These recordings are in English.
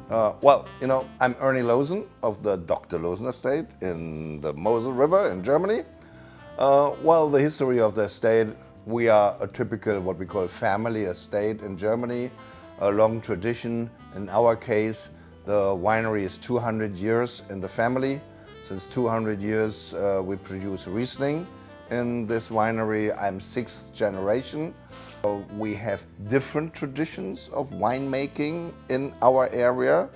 I'm Ernst Loosen of the Dr. Loosen estate in the Mosel River in Germany. The history of the estate, we are a typical what we call family estate in Germany, a long tradition. In our case, the winery is 200 years in the family. Since 200 years, we produce Riesling in this winery. I'm sixth generation. We have different traditions of winemaking in our area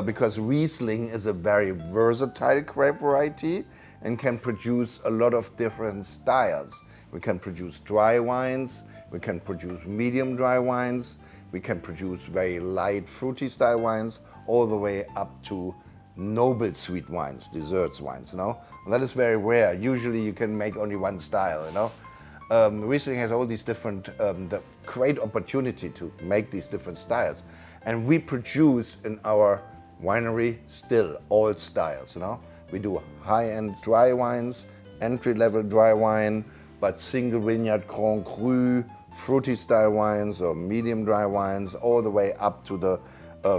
because Riesling is a very versatile grape variety and can produce a lot of different styles. We can produce dry wines, we can produce medium dry wines, we can produce very light fruity style wines, all the way up to noble sweet wines, desserts wines, And that is very rare. Usually you can make only one style, Riesling has all these different, the great opportunity to make these different styles. And we produce in our winery still all styles, We do high-end dry wines, entry-level dry wine, but single vineyard Grand Cru, fruity style wines or medium dry wines, all the way up to the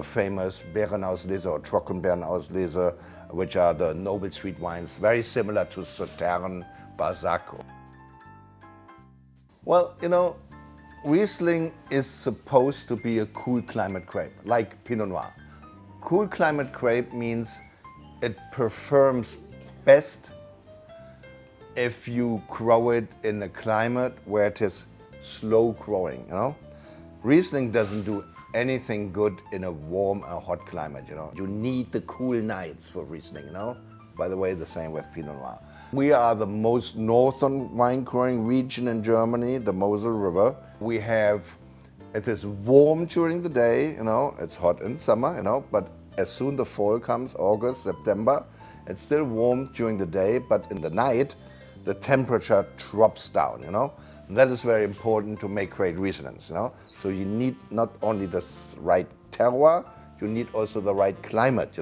famous Beerenauslese or Trockenbeerenauslese, which are the noble sweet wines, very similar to Sauterne, Barsac. Riesling is supposed to be a cool climate grape, like Pinot Noir. Cool climate grape means it performs best if you grow it in a climate where it is slow growing, Riesling doesn't do anything good in a warm or hot climate, You need the cool nights for Riesling, By the way, the same with Pinot Noir. We are the most northern wine growing region in Germany, the Mosel River. It is warm during the day, it's hot in summer, but as soon the fall comes, August, September, it's still warm during the day, but in the night, the temperature drops down, And that is very important to make great Rieslings, So you need not only the right terroir, you need also the right climate,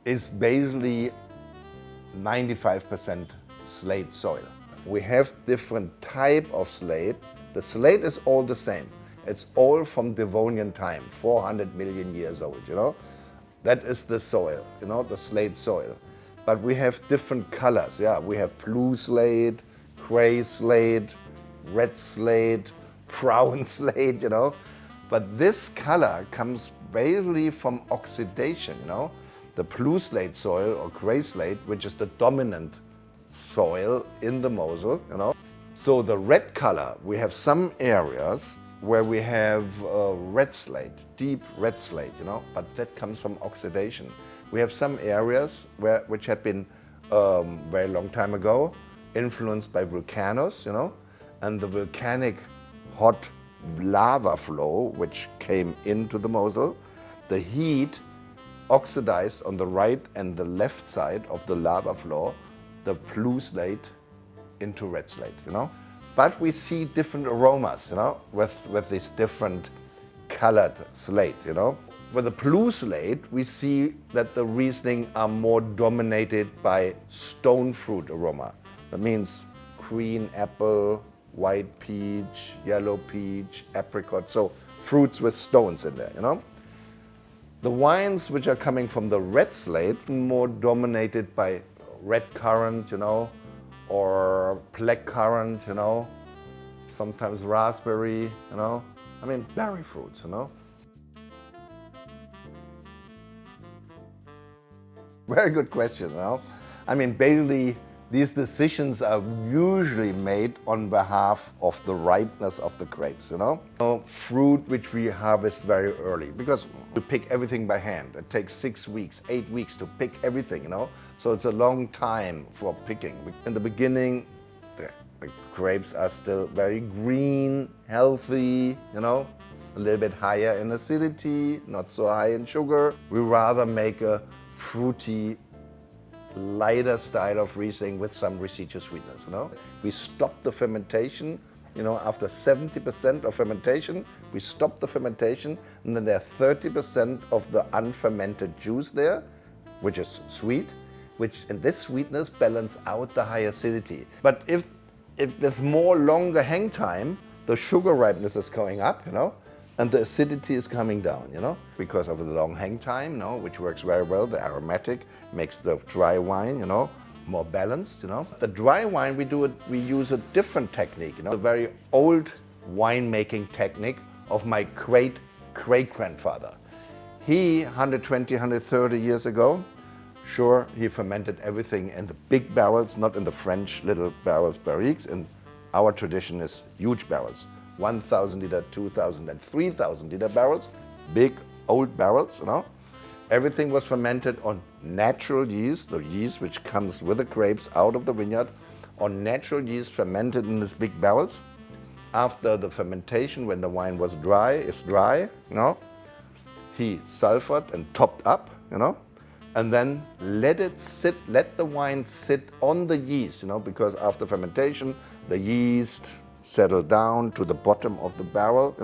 Is basically 95% slate soil. We have different type of slate. The slate is all the same. It's all from Devonian time, 400 million years old, That is the soil, the slate soil. But we have different colors, We have blue slate, gray slate, red slate, brown slate, But this color comes basically from oxidation, The blue slate soil or gray slate, which is the dominant soil in the Mosel, So the red color, we have some areas where we have red slate, deep red slate, But that comes from oxidation. We have some areas which had been very long time ago influenced by volcanoes, And the volcanic hot lava flow which came into the Mosel, the heat oxidized on the right and the left side of the lava flow the blue slate into red slate, But we see different aromas, with these different colored slate, With the blue slate, we see that the Riesling are more dominated by stone fruit aroma. That means green apple, white peach, yellow peach, apricot, so fruits with stones in there, The wines which are coming from the red slate more dominated by red currant, or black currant, sometimes raspberry, berry fruits, Very good question, Basically, these decisions are usually made on behalf of the ripeness of the grapes, Fruit which we harvest very early, because we pick everything by hand. It takes 6 weeks, 8 weeks to pick everything, So it's a long time for picking. In the beginning, the grapes are still very green, healthy, a little bit higher in acidity, not so high in sugar. We rather make a fruity, lighter style of Riesling with some residual sweetness, We stop the fermentation, after 70% of fermentation, we stop the fermentation, and then there are 30% of the unfermented juice there, which is sweet, and this sweetness balance out the high acidity. But if there's more longer hang time, the sugar ripeness is going up, and the acidity is coming down, because of the long hang time, which works very well. The aromatic makes the dry wine, more balanced, The dry wine, we use a different technique, a very old winemaking technique of my great-great-grandfather. He, 120, 130 years ago, sure, he fermented everything in the big barrels, not in the French little barrels, barriques. And our tradition is huge barrels, 1,000 liter, 2,000 and 3,000 liter barrels, big old barrels, Everything was fermented on natural yeast, the yeast which comes with the grapes out of the vineyard, on natural yeast fermented in these big barrels. After the fermentation, when the wine was dry, he sulfured and topped up, and then let the wine sit on the yeast, because after fermentation, the yeast settled down to the bottom of the barrel,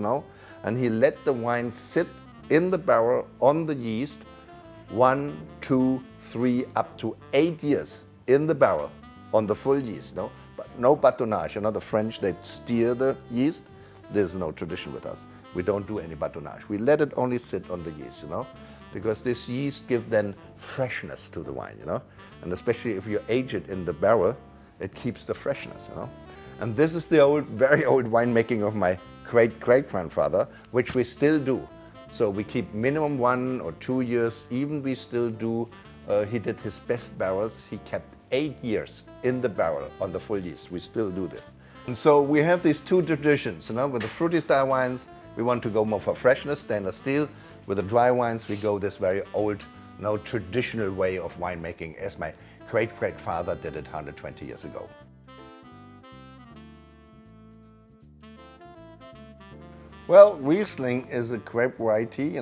and he let the wine sit in the barrel on the yeast 1, 2, 3, up to 8 years in the barrel on the full yeast, but no bâtonnage. The French, they steer the yeast. There's no tradition with us. We don't do any bâtonnage. We let it only sit on the yeast, because this yeast gives then freshness to the wine, and especially if you age it in the barrel, it keeps the freshness, And this is the very old winemaking of my great-great-grandfather, which we still do. So we keep minimum 1 or 2 years, even we still do. He did his best barrels. He kept 8 years in the barrel on the full yeast. We still do this. And so we have these two traditions, with the fruity style wines, we want to go more for freshness, stainless steel. With the dry wines, we go this very old, traditional way of winemaking, as my great-great-father did it 120 years ago. Well, Riesling is a grape variety,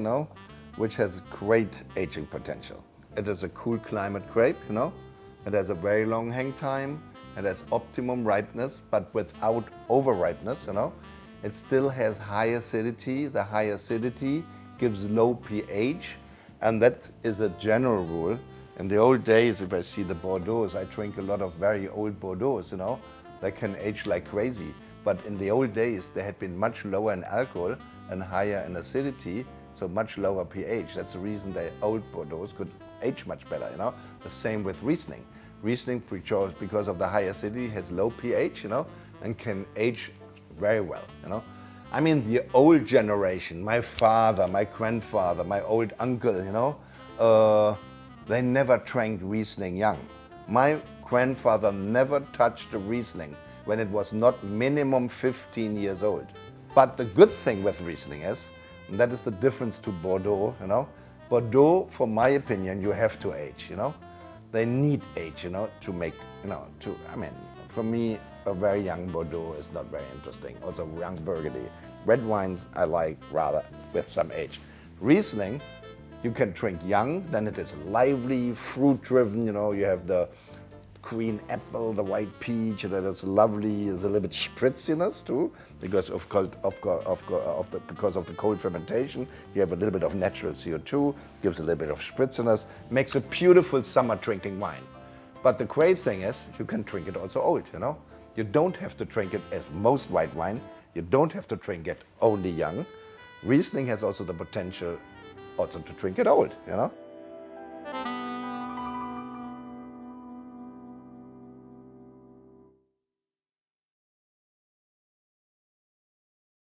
which has great aging potential. It is a cool climate grape, It has a very long hang time. It has optimum ripeness, but without over-ripeness, It still has high acidity. The high acidity gives low pH, and that is a general rule. In the old days, if I see the Bordeaux, I drink a lot of very old Bordeaux, They can age like crazy. But in the old days, they had been much lower in alcohol and higher in acidity, so much lower pH. That's the reason the old Bordeaux could age much better, The same with Riesling. Riesling, because of the high acidity, has low pH, and can age very well, I mean, the old generation, my father, my grandfather, my old uncle, they never drank Riesling young. My grandfather never touched a Riesling when it was not minimum 15 years old. But the good thing with Riesling is, and that is the difference to Bordeaux, Bordeaux, for my opinion, you have to age, They need age, to make, for me, a very young Bordeaux is not very interesting. Also young Burgundy. Red wines I like rather with some age. Riesling, you can drink young, then it is lively, fruit-driven, you have the green apple, the white peach, that's lovely. There's a little bit spritziness too, because because of the cold fermentation. You have a little bit of natural CO2, gives a little bit of spritziness, makes a beautiful summer drinking wine. But the great thing is, you can drink it also old, You don't have to drink it as most white wine. You don't have to drink it only young. Riesling has also the potential also to drink it old,